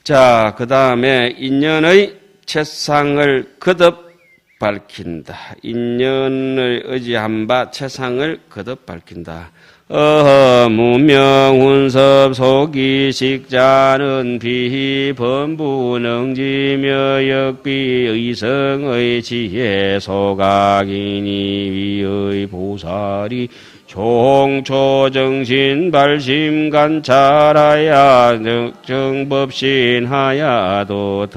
자, 그 다음에 인연의 채상을 거듭 밝힌다. 인연을 의지한 바 채상을 거듭 밝힌다. 무명훈섭 속이식자는 비범부능지며 역비의성의 지혜 소각이니 위의 보살이 종초정신 발심관찰하야 정법신하야도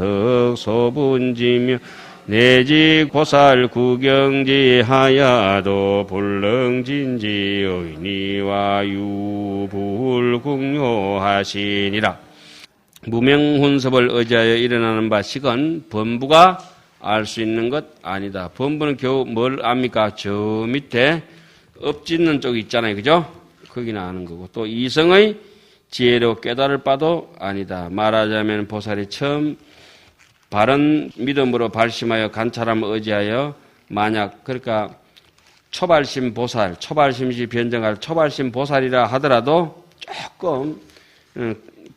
덕소분지며 내지 고살 구경지하야도 불능진지 의니와 유불궁요하시니라. 무명훈섭을 의지하여 일어나는 바 식은 범부가 알 수 있는 것 아니다. 범부는 겨우 뭘 압니까? 저 밑에 엎짓는 쪽이 있잖아요. 그죠? 거기나 아는 거고. 또 이성의 지혜로 깨달을 바도 아니다. 말하자면 보살이 처음 바른 믿음으로 발심하여 관찰함을 의지하여 만약 그러니까 초발심 보살, 초발심시 변정할 초발심 보살이라 하더라도 조금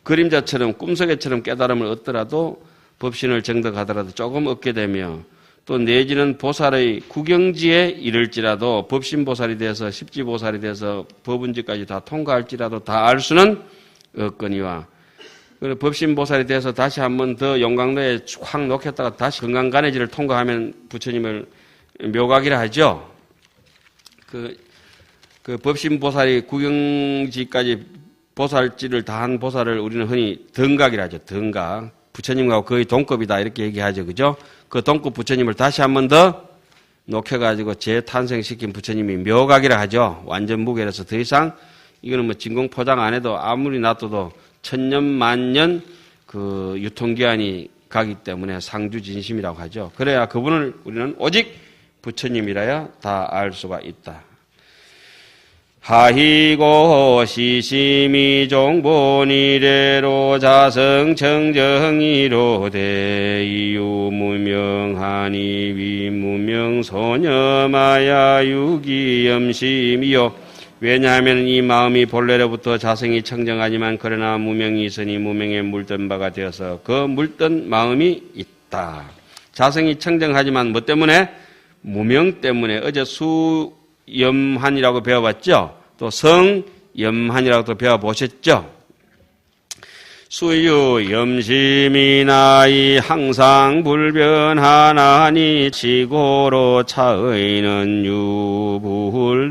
그림자처럼 꿈속에처럼 깨달음을 얻더라도 법신을 정득하더라도 조금 얻게 되며 또 내지는 보살의 구경지에 이를지라도 법신보살이 돼서 십지보살이 돼서 법운지까지 다 통과할지라도 다 알 수는 없거니와 법신보살이 돼서 다시 한 번 더 용광로에 확 놓겠다가 다시 금강간해지를 통과하면 부처님을 묘각이라 하죠. 그 법신보살이 구경지까지 보살지를 다한 보살을 우리는 흔히 덩각이라 하죠. 덩각. 부처님과 거의 동급이다 이렇게 얘기하죠. 그죠? 그 동급 부처님을 다시 한 번 더 녹여가지고 재탄생시킨 부처님이 묘각이라 하죠. 완전 무결해서 더 이상 이거는 뭐 진공 포장 안 해도 아무리 놔둬도 천년 만년 그 유통기한이 가기 때문에 상주진심이라고 하죠. 그래야 그분을 우리는 오직 부처님이라야 다 알 수가 있다. 하희고 시심이 종본이래로 자성청정이로 대이유 무명하니 위무명 소녀마야 유기염심이요. 왜냐하면 이 마음이 본래로부터 자성이 청정하지만 그러나 무명이 있으니 무명에 물든 바가 되어서 그 물든 마음이 있다. 자성이 청정하지만 뭐 때문에? 무명 때문에. 어제 수염한이라고 배워봤죠? 또 성염한이라고 또 배워보셨죠? 수유 염심이나이 항상 불변하나니 지고로 차의는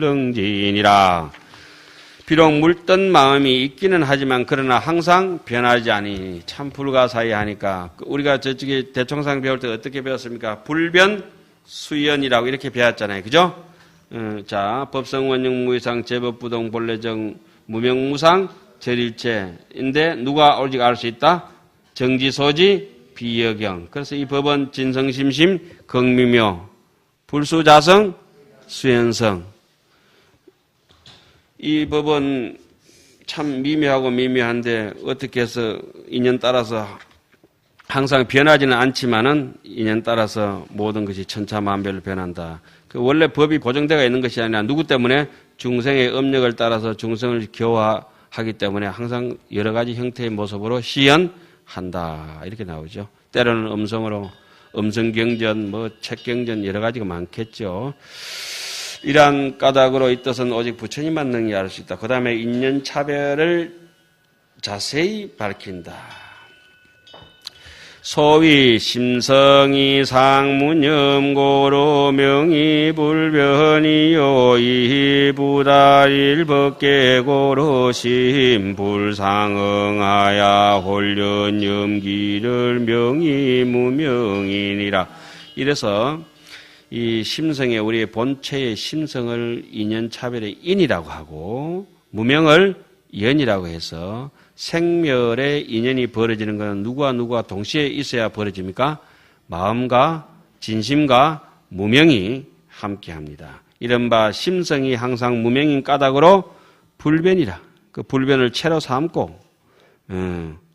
유불능진이라. 비록 물든 마음이 있기는 하지만 그러나 항상 변하지 않으니 참 불가사의하니까. 우리가 저쪽에 대총상 배울 때 어떻게 배웠습니까? 불변수연이라고 이렇게 배웠잖아요. 그죠? 자, 법성원영무의상 제법부동 본래정 무명무상 절일체인데 누가 오직 알 수 있다? 정지소지 비여경. 그래서 이 법은 진성심심 극미묘 불수자성 수연성. 이 법은 참 미묘하고 미묘한데 어떻게 해서 인연 따라서 항상 변하지는 않지만은 인연 따라서 모든 것이 천차만별로 변한다. 그 원래 법이 고정되어 있는 것이 아니라 누구 때문에? 중생의 업력을 따라서 중생을 교화하기 때문에 항상 여러 가지 형태의 모습으로 시연한다. 이렇게 나오죠. 때로는 음성으로, 음성경전, 책경전 여러 가지가 많겠죠. 이러한 까닭으로 이 뜻은 오직 부처님만 능히 알 수 있다. 그 다음에 인연차별을 자세히 밝힌다. 소위 심성이 상문염고로 명이 불변이요 이부다일법계고로 심불상응하야 홀련염기를 명이 무명이니라. 이래서 이 심성의 우리의 본체의 심성을 인연차별의 인이라고 하고 무명을 연이라고 해서 생멸의 인연이 벌어지는 것은 누구와 동시에 있어야 벌어집니까? 마음과 진심과 무명이 함께합니다. 이른바 심성이 항상 무명인 까닭으로 불변이라. 그 불변을 채로 삼고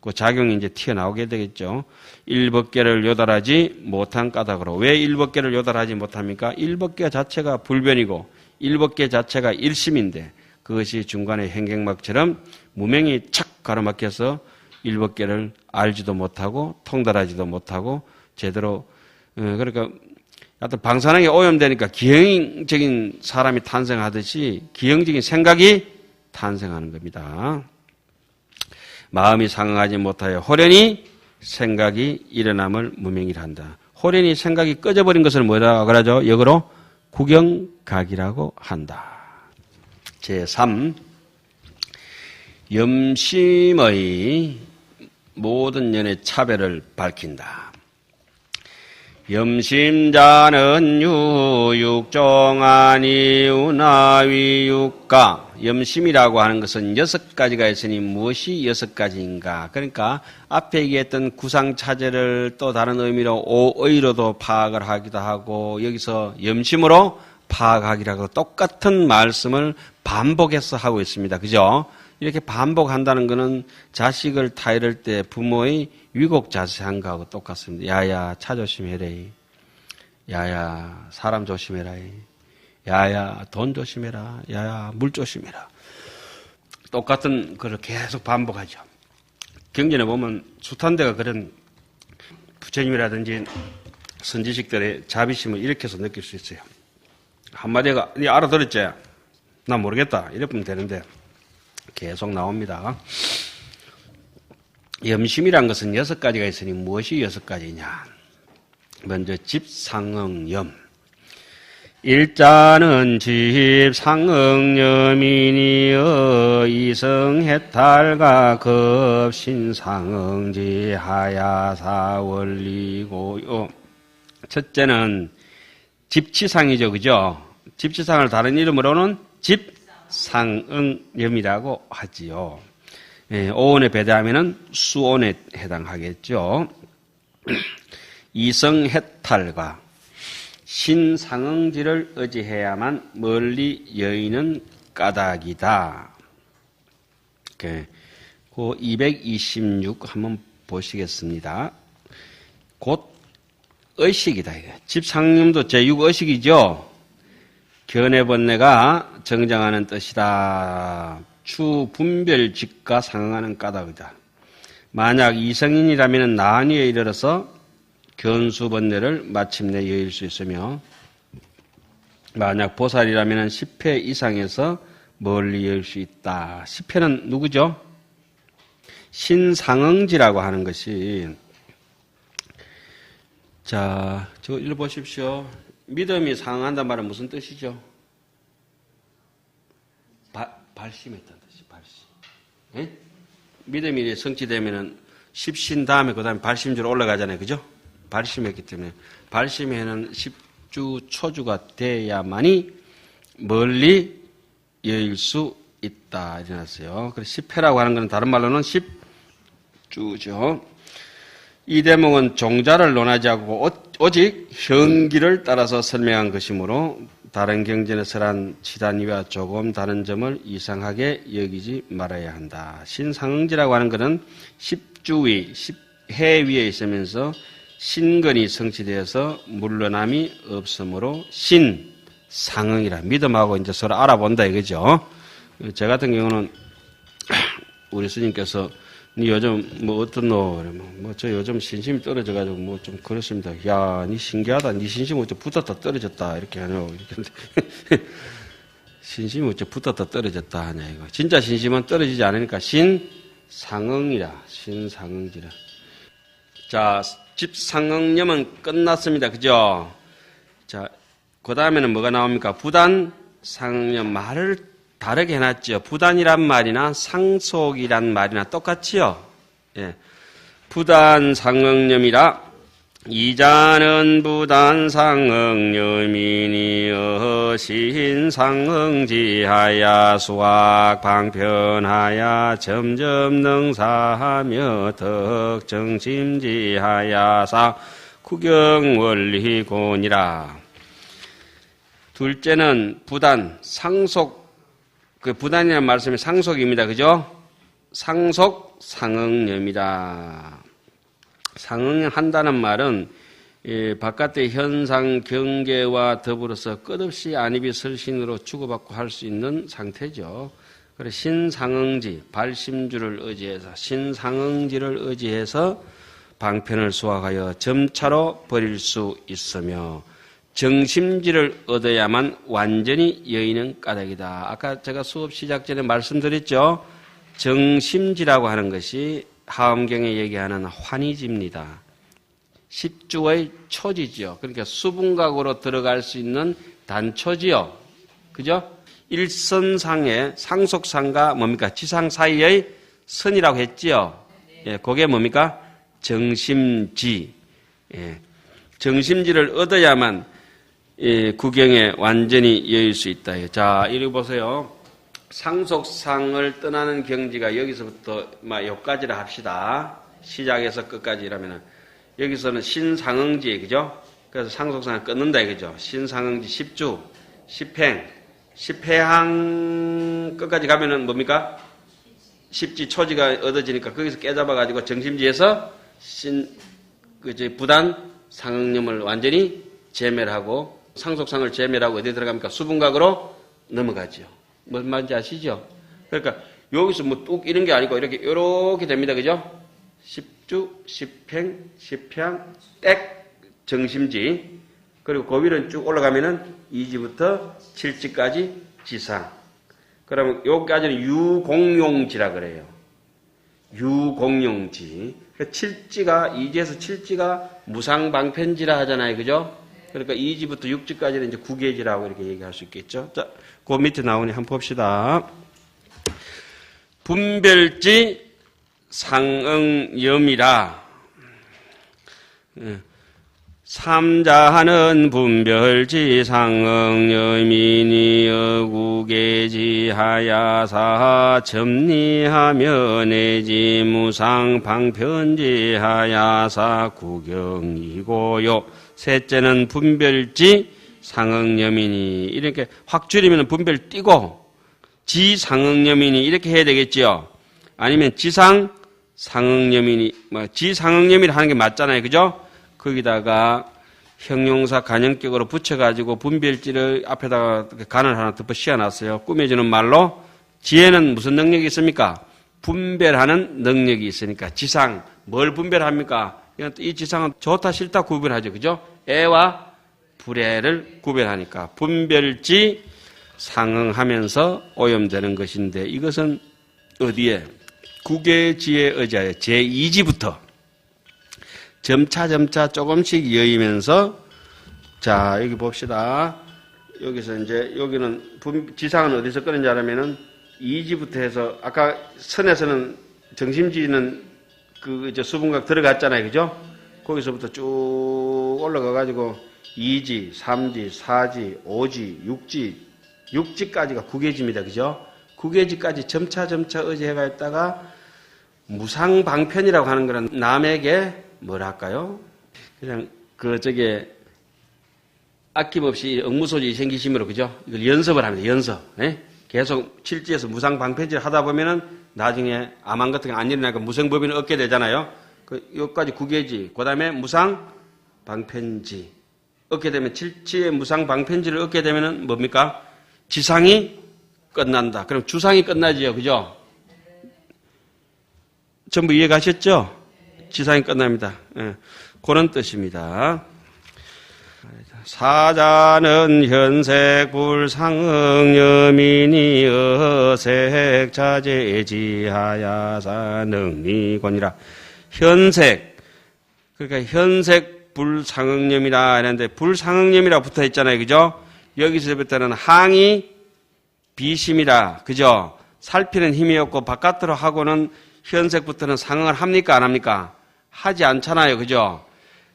그 작용이 이제 튀어나오게 되겠죠. 일법계를 요달하지 못한 까닭으로. 왜 일법계를 요달하지 못합니까? 일법계 자체가 불변이고 일법계 자체가 일심인데 그것이 중간에 행객막처럼 무명이 착 가로막혀서 일법계를 알지도 못하고 통달하지도 못하고 제대로 그러니까 하여튼 방사능에 오염되니까 기형적인 사람이 탄생하듯이 기형적인 생각이 탄생하는 겁니다. 마음이 상응하지 못하여 호련히 생각이 일어남을 무명이라 한다. 호련히 생각이 꺼져버린 것을 뭐라고 그러죠? 역으로 구경각이라고 한다. 제3 염심의 모든 년의 차별을 밝힌다. 염심자는 육종아니 운하위육가. 염심이라고 하는 것은 6가지가 있으니 무엇이 6가지인가? 그러니까 앞에 얘기했던 구상차제를 또 다른 의미로 오의로도 파악을 하기도 하고 여기서 염심으로 파악하기라고 똑같은 말씀을 반복해서 하고 있습니다. 그죠? 이렇게 반복한다는 것은 자식을 타이를 때 부모의 위곡 자세한 거하고 똑같습니다. 야야 차 조심해라. 야야 사람 조심해라. 야야 돈 조심해라. 야야 물 조심해라. 똑같은 걸 계속 반복하죠. 경전에 보면 숱한 데가 그런 부처님이라든지 선지식들의 자비심을 이렇게 해서 느낄 수 있어요. 한마디가 니 알아들었지? 난 모르겠다. 이러면 되는데 계속 나옵니다. 염심이란 것은 6가지가 있으니 무엇이 6가지냐? 먼저 집상응염. 일자는 집상응염이니여 이성해탈과 급신상응지 하야사 원리고요. 첫째는 집치상이죠. 그죠? 집치상을 다른 이름으로는 집상응염이라고 하지요. 오온에 배대하면은 수온에 해당하겠죠. 이성해탈과 신상응지를 의지해야만 멀리 여의는 까닭이다. 그 226 한번 보시겠습니다. 곧 의식이다. 집상응염도 제6의식이죠. 견해번뇌가 정정하는 뜻이다. 추분별직과 상응하는 까닭이다. 만약 이성인이라면 나한위에 이르러서 견수번뇌를 마침내 여일 수 있으며 만약 보살이라면 10회 이상에서 멀리 여일 수 있다. 10회는 누구죠? 신상응지라고 하는 것이 자, 저거 읽어보십시오. 믿음이 상응한단 말은 무슨 뜻이죠? 발심했다는 뜻이 발심. 예? 믿음이 성취되면은 십신 다음에 그 다음에 발심주로 올라가잖아요. 그죠? 발심했기 때문에 발심에는 10주 초주가 돼야만이 멀리 여일 수 있다. 이래놨어요. 그래서 10회라고 하는 것은 다른 말로는 10주죠. 이 대목은 종자를 논하지 않고 오직 형기를 따라서 설명한 것이므로 다른 경전에서란 치단위와 조금 다른 점을 이상하게 여기지 말아야 한다. 신상응지라고 하는 것은 10주위, 10해 위에 있으면서 신근이 성취되어서 물러남이 없으므로 신상응이라 믿음하고 이제 서로 알아본다 이거죠. 제 같은 경우는 우리 스님께서 니 요즘 뭐 어떻노? 뭐 저 요즘 신심이 떨어져가지고 뭐 좀 그렇습니다. 야, 니 신기하다. 니 신심 어째 붙었다 떨어졌다 이렇게 하냐고 이렇게 신심이 어째 붙었다 떨어졌다 하냐 이거. 진짜 신심은 떨어지지 않으니까 신상응이라 신상응지라. 자, 집상응염은 끝났습니다. 그죠? 자, 그 다음에는 뭐가 나옵니까? 부단상응염 말을 다르게 해놨죠. 부단이란 말이나 상속이란 말이나 똑같지요. 예. 부단상응염이라 이자는 부단상응염이니여 신상응지하야 수학 방편하야 점점 능사하며 덕정심지하야사 구경원리곤이라. 둘째는 부단, 상속. 그 부단이라는 말씀이 상속입니다. 그죠? 상속, 상응염이다. 상응한다는 말은 바깥의 현상, 경계와 더불어서 끝없이 안입이 설신으로 주고받고 할 수 있는 상태죠. 그래 신상응지 발심주를 의지해서 신상응지를 의지해서 방편을 수확하여 점차로 버릴 수 있으며 정심지를 얻어야만 완전히 여의는 까닭이다. 아까 제가 수업 시작 전에 말씀드렸죠. 정심지라고 하는 것이 하엄경에 얘기하는 환희지입니다. 십주의 초지지요. 그러니까 수분각으로 들어갈 수 있는 단초지요. 그죠? 일선상의 상속상과 뭡니까? 지상 사이의 선이라고 했지요. 예, 그게 뭡니까? 정심지. 예, 정심지를 얻어야만 예, 구경에 완전히 여일 수 있다. 자, 이리 보세요. 상속상을 떠나는 경지가 여기서부터 여기까지라 합시다. 시작에서 끝까지라면은 여기서는 신상응지, 그죠? 그래서 상속상을 끊는다, 그죠? 신상응지 10주, 10행, 10회항 끝까지 가면은 뭡니까? 10지 초지가 얻어지니까 거기서 깨잡아가지고 정심지에서 부단 상응념을 완전히 제멸하고 상속상을 제멸하고 어디 들어갑니까? 수분각으로 넘어가죠. 뭔 말인지 아시죠? 그러니까 여기서 뭐 뚝 이런 게 아니고 이렇게 됩니다. 그죠? 10주, 10행, 10향, 땡, 정심지. 그리고 그 위로 쭉 올라가면은 2지부터 7지까지 지상. 그러면 여기까지는 유공용지라 그래요. 유공용지. 7지가, 2지에서 7지가 무상방편지라 하잖아요. 그죠? 그러니까 2지부터 6지까지는 이제 구계지라고 이렇게 얘기할 수 있겠죠. 자, 그 밑에 나오니 한번 봅시다. 분별지 상응염이라. 삼자하는 분별지 상응염이니 어구계지 하야사 점리하며 내지 무상방편지 하야사 구경이고요. 셋째는 분별지 상응염이니 이렇게 확 줄이면 분별 띄고 지상응염이니 이렇게 해야 되겠죠. 아니면 지상 상응염이니 지상응염이라 하는 게 맞잖아요. 그죠? 거기다가 형용사 간형격으로 붙여가지고 분별지를 앞에다가 간을 하나 덮어 씌워놨어요. 꾸며주는 말로 지혜는 무슨 능력이 있습니까? 분별하는 능력이 있으니까 지상 뭘 분별합니까? 이 지상은 좋다 싫다 구별하죠. 그죠? 애와 불애를 구별하니까 분별지 상응하면서 오염되는 것인데 이것은 어디에? 구계지에 의지하여 제2지부터 점차 조금씩 여이면서 자 여기 봅시다. 여기서 이제 여기는 지상은 어디서 끄는지 알면은 2지부터 해서 아까 선에서는 정심지는 이제 수분각 들어갔잖아요. 그죠? 거기서부터 쭉 올라가 가지고 2지, 3지, 4지, 5지, 6지까지가 구계지입니다. 그죠? 구계지까지 점차 의지해가 있다가 무상방편이라고 하는 거는 남에게 뭐랄까요? 그냥 아낌없이 억무소지 생기심으로 그죠? 이걸 연습을 합니다. 연습. 예? 계속 칠지에서 무상방편지를 하다 보면은 나중에 암환 같은 게 안 일어나니까 무생법인을 얻게 되잖아요. 여기까지 구계지, 그 다음에 무상방편지 얻게 되면 칠지의 무상방편지를 얻게 되면은 뭡니까? 지상이 끝난다. 그럼 주상이 끝나지요. 그죠? 전부 이해가셨죠? 지상이 끝납니다. 예. 그런 뜻입니다. 사자는 현색 불상응염이니 어색 자제지하야사 능리권이라. 현색 그러니까 현색 불상응염이라 하는데 불상응염이라 붙어 있잖아요. 그죠? 여기서부터는 항이 비심이라. 그죠? 살피는 힘이 없고 바깥으로 하고는 현색부터는 상응을 합니까? 안 합니까? 하지 않잖아요. 그죠?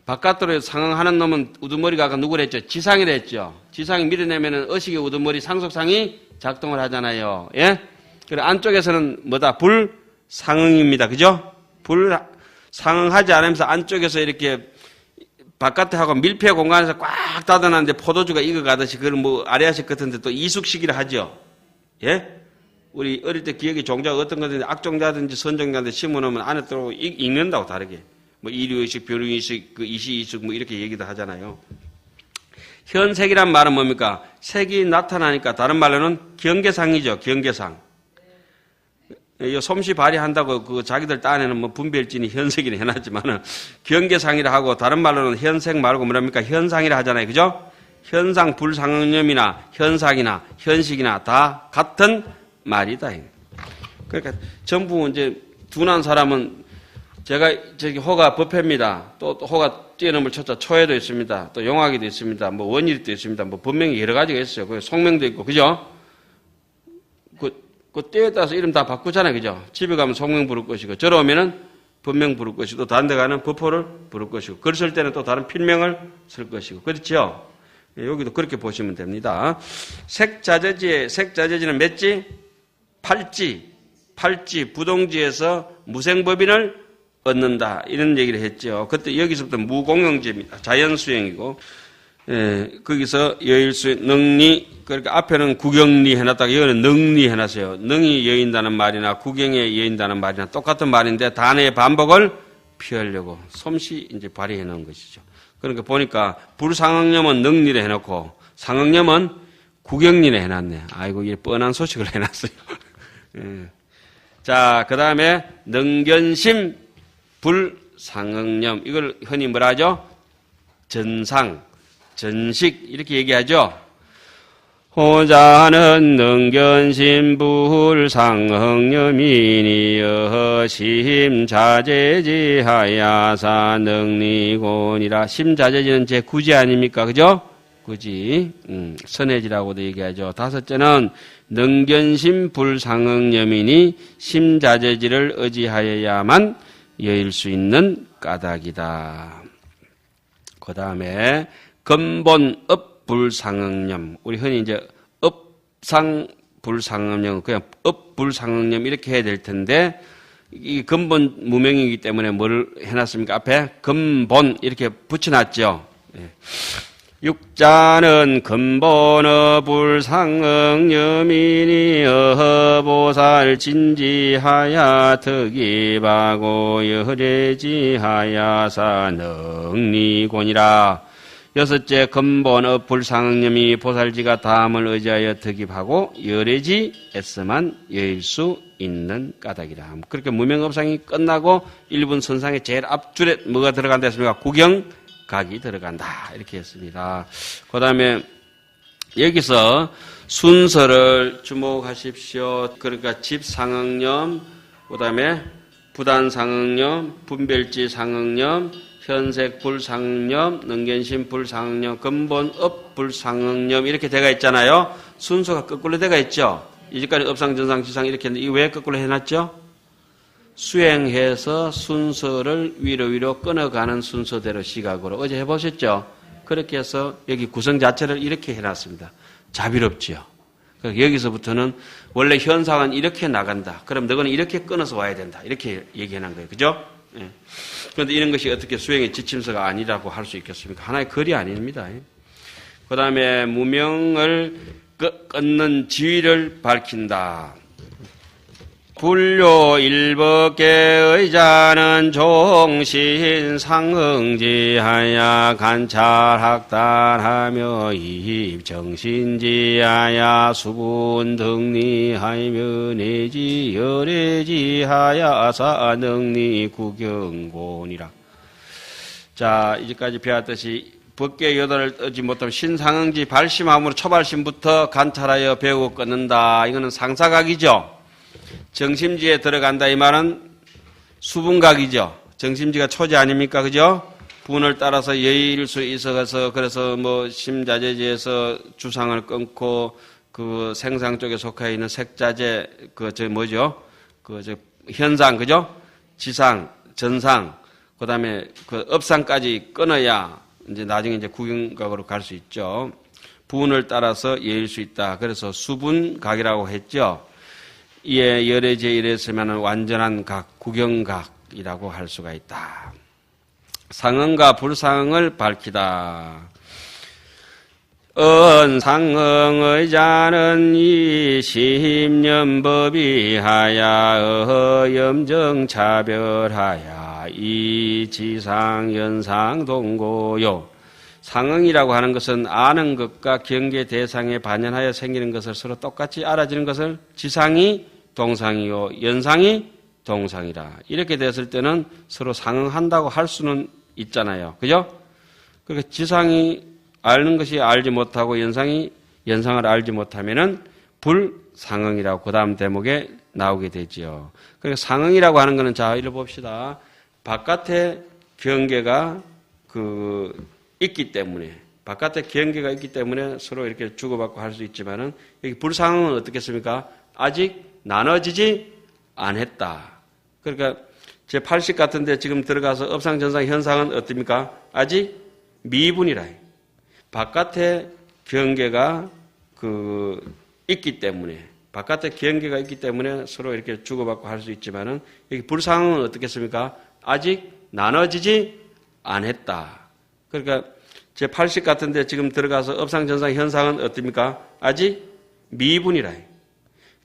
바깥으로 상응하는 놈은 우두머리가 아까 누구랬죠? 지상이랬죠. 지상이 밀어내면은 어식의 우두머리 상속상이 작동을 하잖아요. 예? 그리고 안쪽에서는 뭐다? 불상응입니다. 그죠? 불상응하지 않으면서 안쪽에서 이렇게 바깥에 하고 밀폐 공간에서 꽉 닫아놨는데 포도주가 익어가듯이 그걸 뭐 아래아식 같은데 또 이숙시기를 하죠. 예? 우리 어릴 때 기억이 종자가 어떤 거든지 악종자든지 선종자든지 심어놓으면 안에 또 익는다고 다르게. 뭐 이류의식, 변류의식, 이시의식 뭐 이렇게 얘기도 하잖아요. 현색이란 말은 뭡니까? 색이 나타나니까 다른 말로는 경계상이죠. 경계상. 이 솜씨 발휘한다고 그 자기들 딴에는 뭐 분별진이 현색이라 해놨지만은 경계상이라 하고 다른 말로는 현색 말고 뭐랍니까? 현상이라 하잖아요. 그죠? 현상 불상응념이나 현상이나 현식이나 다 같은 말이다. 그러니까 전부 이제 둔한 사람은 제가 저기 호가 법회입니다. 또 호가 뛰어넘을 초자 초해도 있습니다. 또 용화기도 있습니다. 뭐 원일도 있습니다. 뭐 법명이 여러 가지가 있어요. 그 속명도 있고 그죠? 그 때에 따라서 이름 다 바꾸잖아요. 그죠? 집에 가면 속명 부를 것이고, 저러 오면은 법명 부를 것이고, 또 다른 데 가면 법호를 부를 것이고, 글 쓸 때는 또 다른 필명을 쓸 것이고, 그렇죠? 여기도 그렇게 보시면 됩니다. 색자재지는 몇 지? 8지, 부동지에서 무생법인을 얻는다. 이런 얘기를 했죠. 그때 여기서부터 무공용지입니다. 자연수행이고, 거기서 여일수, 능리, 그러니까 앞에는 구경리 해놨다가 여기는 능리 해놨어요. 능이 여인다는 말이나 구경에 여인다는 말이나 똑같은 말인데 단어의 반복을 피하려고 솜씨 이제 발휘해 놓은 것이죠. 그러니까 보니까 불상응념은 능리를 해놓고 상응념은 구경리를 해놨네. 아이고, 이게 뻔한 소식을 해놨어요. 자, 그 다음에 능견심 불상응념. 이걸 흔히 뭐라 하죠? 전상, 전식 이렇게 얘기하죠. 호자는 능견심 불상응념이니여 심자재지하야사 능리곤이라. 심자재지는 제 구지 아닙니까? 그죠? 구지. 선해지라고도 얘기하죠. 다섯째는 능견심 불상응념이니 심자재지를 의지하여야만 여일 수 있는 까닭이다. 그 다음에 근본업 불상응념. 우리 흔히 이제 업상 불상응념, 그냥 업 불상응념 이렇게 해야 될 텐데, 이 근본 무명이기 때문에 뭘 해놨습니까? 앞에 근본 이렇게 붙여놨죠. 육자는 근본어 불상응념이니 어보살 진지하야 득입하고 여래지하야사 능리곤이라. 여섯째, 근본어 불상응념이 보살지가 다음을 의지하여 득입하고 열애지 애쓰만 여일 수 있는 까닭이라. 그렇게 무명업상이 끝나고 1분 선상의 제일 앞줄에 뭐가 들어간다 했습니까? 구경각이 들어간다. 이렇게 했습니다. 그 다음에 여기서 순서를 주목하십시오. 그러니까 집상응념, 그 다음에 부단상응념, 분별지 상응념, 현색 불상응념, 능견심 불상응념, 근본업 불상응념 이렇게 돼가 있잖아요. 순서가 거꾸로 돼가 있죠. 이제까지 업상, 전상, 지상 이렇게 했는데 이거 왜 거꾸로 해놨죠? 수행해서 순서를 위로 끊어가는 순서대로 시각으로 어제 해보셨죠? 그렇게 해서 여기 구성 자체를 이렇게 해놨습니다. 자비롭지요. 그러니까 여기서부터는 원래 현상은 이렇게 나간다. 그럼 너는 이렇게 끊어서 와야 된다. 이렇게 얘기해놓은 거예요. 그죠? 예. 그런데 이런 것이 어떻게 수행의 지침서가 아니라고 할 수 있겠습니까? 하나의 글이 아닙니다. 그 다음에 무명을 끊는 지위를 밝힌다. 불교 일법계의 자는 종신 상응지하야 관찰학달하며 입정신지하야 수분 등리하며 내지 열애지하야 사능리 구경곤이라. 자, 이제까지 배웠듯이 법계 여덟을 뜨지 못하면 신상응지 발심함으로 초발심부터 관찰하여 배우고 끊는다. 이거는 상사각이죠. 정심지에 들어간다 이 말은 수분각이죠. 정심지가 초지 아닙니까? 그죠? 분을 따라서 여의일 수 있어서 그래서 뭐 심자재지에서 주상을 끊고 그 생상 쪽에 속해 있는 색자재 뭐죠? 현상 그죠? 지상, 전상, 그다음에 그 업상까지 끊어야 이제 나중에 이제 구경각으로 갈 수 있죠. 분을 따라서 여의일 수 있다. 그래서 수분각이라고 했죠. 이에 열애지에 이랬으면 완전한 각, 구경각이라고 할 수가 있다. 상응과 불상응을 밝히다. 상응의 자는 이 심념법이하야 염정차별하야 이 지상연상동고요. 상응이라고 하는 것은 아는 것과 경계 대상에 반연하여 생기는 것을 서로 똑같이 알아지는 것을 지상이 동상이요 연상이 동상이라. 이렇게 됐을 때는 서로 상응한다고 할 수는 있잖아요. 그죠? 그러니까 지상이 아는 것이 알지 못하고 연상이 연상을 알지 못하면은 불상응이라고 그 다음 대목에 나오게 되지요. 그러니까 상응이라고 하는 것은 자, 이를 봅시다. 바깥에 경계가 있기 때문에 바깥에 경계가 있기 때문에 서로 이렇게 주고받고 할 수 있지만은 여기 불상응은 어떻겠습니까? 아직 나눠지지 않았다. 그러니까 제80 같은데 지금 들어가서 업상전상 현상은 어떻습니까? 아직 미분이라. 바깥에 경계가 있기 때문에 바깥에 경계가 있기 때문에 서로 이렇게 주고받고 할 수 있지만은 여기 불상응은 어떻겠습니까? 아직 나눠지지 않았다. 그러니까 제80 같은데 지금 들어가서 업상전상 현상은 어떻습니까? 아직 미분이라.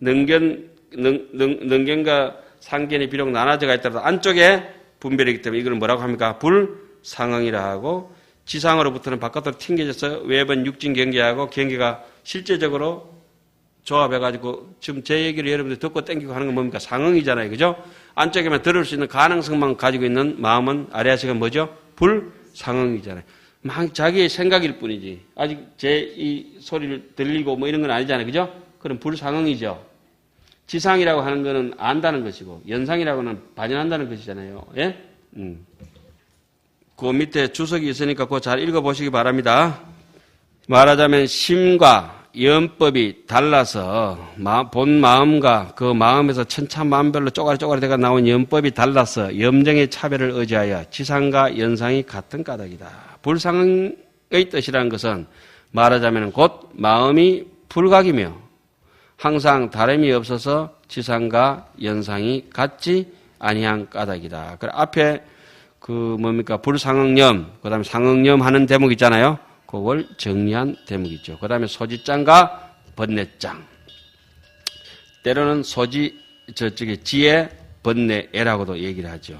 능견과 상견이 비록 나눠져가 있더라도 안쪽에 분별이기 때문에 이걸 뭐라고 합니까? 불상응이라 하고 지상으로부터는 바깥으로 튕겨져서 외번 육진 경계하고 경계가 실제적으로 조합해가지고 지금 제 얘기를 여러분들 듣고 땡기고 하는 건 뭡니까? 상응이잖아요. 그죠? 안쪽에만 들을 수 있는 가능성만 가지고 있는 마음은 아래아식은 뭐죠? 불상응이잖아요. 막 자기의 생각일 뿐이지. 아직 제 이 소리를 들리고 뭐 이런 건 아니잖아요. 그죠? 그럼 불상응이죠. 지상이라고 하는 거는 안다는 것이고 연상이라고는 반영한다는 것이잖아요. 예? 그 밑에 주석이 있으니까 그거 잘 읽어보시기 바랍니다. 말하자면 심과 연법이 달라서 본 마음과 그 마음에서 천차만별로 쪼가리 돼가 나온 연법이 달라서 염정의 차별을 의지하여 지상과 연상이 같은 까닭이다. 불상의 뜻이라는 것은 말하자면 곧 마음이 불각이며 항상 다름이 없어서 지상과 연상이 같지 아니한 까닭이다. 그 앞에 불상응념, 그 다음에 상응념 하는 대목 있잖아요. 그걸 정리한 대목이죠. 그 다음에 소지장과 번뇌장. 때로는 지혜, 번뇌애라고도 얘기를 하죠.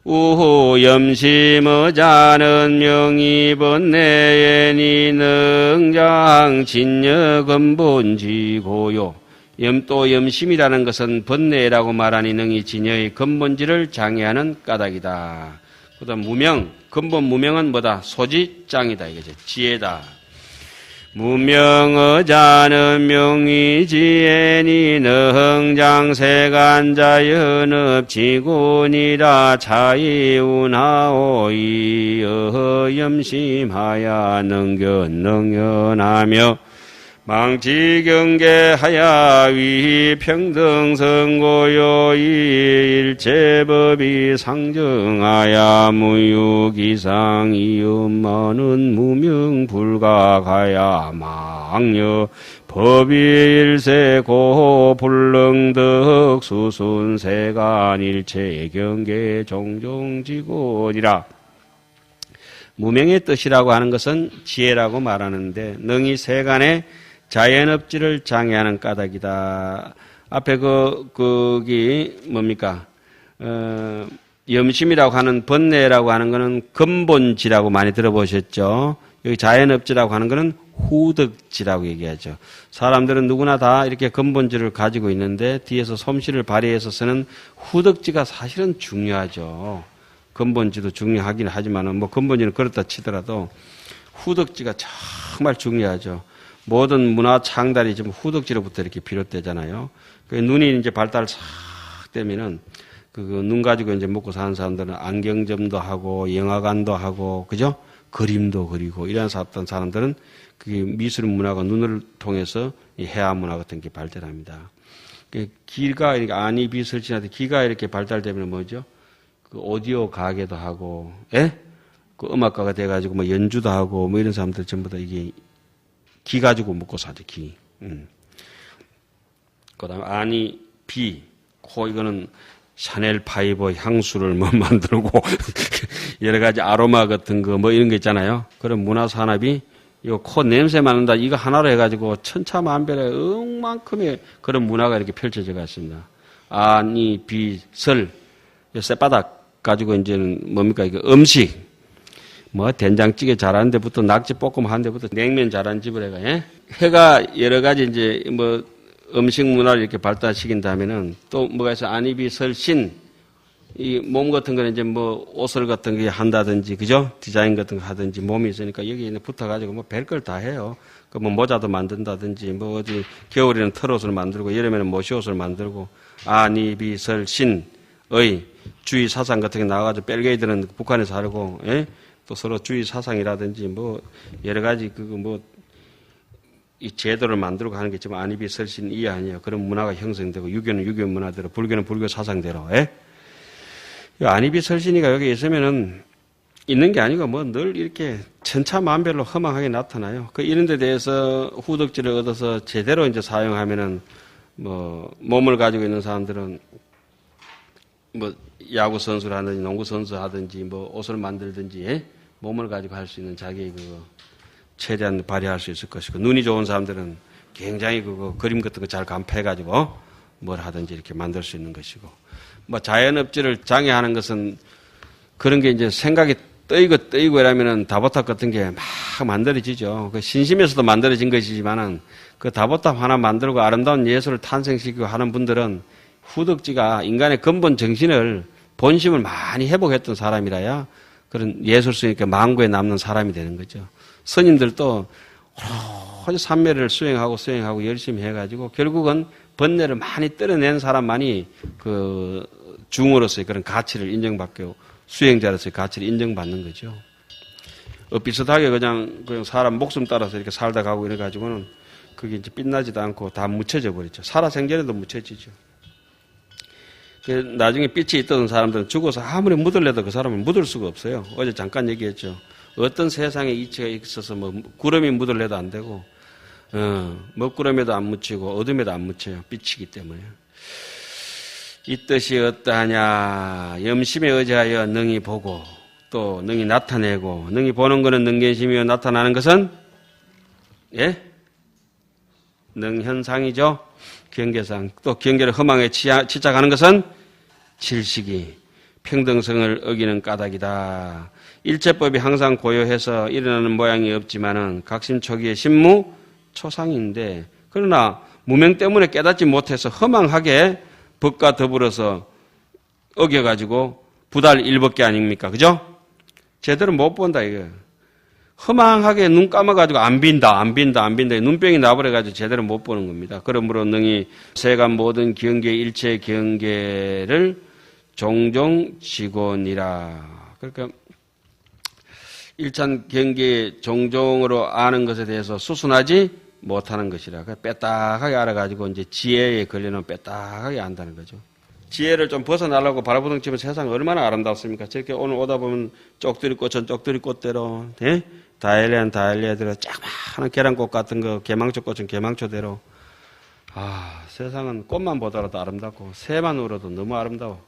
우후 염심어자는 명의번뇌애니 능장 진여근본지고요. 또 염심이라는 것은 번뇌라고 말하니 능히 진여의 근본지를 장애하는 까닭이다. 그 다음 무명, 근본 무명은 뭐다? 소지장이다 이거죠. 지혜다. 무명어자는 명의지혜니 능장세간자연업지군이라 차이운하오이 어염심하야 능견능연하며 망치경계하야 위평등성고요이 일체법이 상정하야 무유기상이음만은 무명불각하야 망여 법이 일세고 불능덕 수순세간 일체경계 종종지고니라. 무명의 뜻이라고 하는 것은 지혜라고 말하는데 능히 세간의 자연업지를 장애하는 까닭이다. 앞에 거기 뭡니까? 염심이라고 하는 번뇌라고 하는 것은 근본지라고 많이 들어보셨죠? 여기 자연업지라고 하는 것은 후덕지라고 얘기하죠. 사람들은 누구나 다 이렇게 근본지를 가지고 있는데 뒤에서 솜씨를 발휘해서 쓰는 후덕지가 사실은 중요하죠. 근본지도 중요하긴 하지만은 근본지는 그렇다 치더라도 후덕지가 정말 중요하죠. 모든 문화 창달이 지금 후덕지로부터 이렇게 비롯되잖아요. 눈이 이제 발달을 싹 되면은 눈 가지고 이제 먹고 사는 사람들은 안경점도 하고 영화관도 하고 그죠? 그림도 그리고 이런 어떤 사람들은 그게 미술 문화가 눈을 통해서 이 해화 문화 같은 게 발달합니다. 귀가 이렇게 안이 비설진한테 귀가 이렇게 발달되면 뭐죠? 오디오 가게도 하고, 음악가가 돼가지고 연주도 하고 이런 사람들 전부 다 이게 기 가지고 먹고 사죠, 기. 그 다음에 안이 비, 코 이거는 샤넬 파이버 향수를 만들고 여러 가지 아로마 같은 거 이런 거 있잖아요. 그런 문화 산업이 이거 코 냄새 맡는다 이거 하나로 해가지고 천차만별의 억만큼의 그런 문화가 이렇게 펼쳐져 있습니다. 안이 비, 설, 쌔바닥 가지고 이제는 뭡니까 이거 음식 된장찌개 잘하는 데부터 낙지볶음 하는 데부터 냉면 잘하는 집을 해가 해가 여러 가지 이제 음식 문화를 이렇게 발달시킨다면은 또 뭐가 있어? 안입이 설신, 이 몸 같은 거는 이제 뭐 옷을 같은 게 한다든지, 그죠? 디자인 같은 거 하든지 몸이 있으니까 여기 붙어가지고 뭐 별걸 다 해요. 그 뭐 모자도 만든다든지, 뭐 어디 겨울에는 털옷을 만들고, 여름에는 모시옷을 만들고, 안입이 설신의 주의 사상 같은 게 나와가지고 벨게이들은 북한에 살고, 예? 또 서로 주의 사상이라든지 뭐 여러 가지 그거 뭐 이 제도를 만들고 하는 게 지금 안입이 설신 이 아니에요. 그런 문화가 형성되고 유교는 유교 문화대로, 불교는 불교 사상대로. 예? 안입이 설신이가 여기 있으면은 있는 게 아니고 뭐 늘 이렇게 천차만별로 허망하게 나타나요. 그 이런 데 대해서 후덕지를 얻어서 제대로 이제 사용하면은 뭐 몸을 가지고 있는 사람들은 뭐 야구 선수를 하든지 농구 선수 하든지 뭐 옷을 만들든지, 예? 몸을 가지고 할 수 있는 자기의 그 최대한 발휘할 수 있을 것이고, 눈이 좋은 사람들은 굉장히 그거 그림 같은 거 잘 간파해가지고 뭘 하든지 이렇게 만들 수 있는 것이고, 뭐 자연업질을 장애하는 것은 그런 게 이제 생각이 떠이고 이러면은 다보탑 같은 게 막 만들어지죠. 그 신심에서도 만들어진 것이지만은 그 다보탑 하나 만들고 아름다운 예술을 탄생시키고 하는 분들은 후덕지가 인간의 근본 정신을, 본심을 많이 회복했던 사람이라야 그런 예술성이니까 망고에 남는 사람이 되는 거죠. 스님들도 오로지 삼매를 수행하고 열심히 해가지고 결국은 번뇌를 많이 떨어낸 사람만이 그 중으로서의 그런 가치를 인정받고 수행자로서의 가치를 인정받는 거죠. 비슷하게 그냥 사람 목숨 따라서 이렇게 살다 가고 이래가지고는 그게 이제 빛나지도 않고 다 묻혀져 버리죠. 살아생전에도 묻혀지죠. 나중에 빛이 있던 사람들은 죽어서 아무리 묻으려도 그 사람을 묻을 수가 없어요. 어제 잠깐 얘기했죠. 어떤 세상에 이치가 있어서 뭐 구름이 묻으려도 안 되고, 먹구름에도 안 묻히고 어둠에도 안 묻혀요. 빛이기 때문에. 이 뜻이 어떠하냐. 염심에 의지하여 능히 보고 또 능히 나타내고, 능히 보는 것은 능견심이요 나타나는 것은 예? 능현상이죠. 경계상. 또 경계를 허망에 치착하는 것은 질식이, 평등성을 어기는 까닭이다. 일체법이 항상 고요해서 일어나는 모양이 없지만은 각심초기의 신무 초상인데, 그러나 무명 때문에 깨닫지 못해서 허망하게 법과 더불어서 어겨가지고 부달 일법계 아닙니까? 그죠? 제대로 못 본다 이거. 허망하게 눈 감아가지고 안 빈다. 눈병이 나버려가지고 제대로 못 보는 겁니다. 그러므로 능히 세간 모든 경계 일체 경계를 종종 지고니라. 그러니까 일찬 경계의 종종으로 아는 것에 대해서 수순하지 못하는 것이라. 빼딱하게 알아가지고 이제 지혜에 걸려놓으면 빼딱하게 안다는 거죠. 지혜를 좀 벗어나려고 발아부둥 치면 세상 얼마나 아름답습니까? 저렇게 오늘 오다 보면 쪽들이 꽃은 쪽들이 꽃대로, 예? 다일리아는 다일리아대로, 조그마한 계란꽃 같은 거, 개망초 꽃은 개망초대로. 세상은 꽃만 보더라도 아름답고 새만 울어도 너무 아름다워.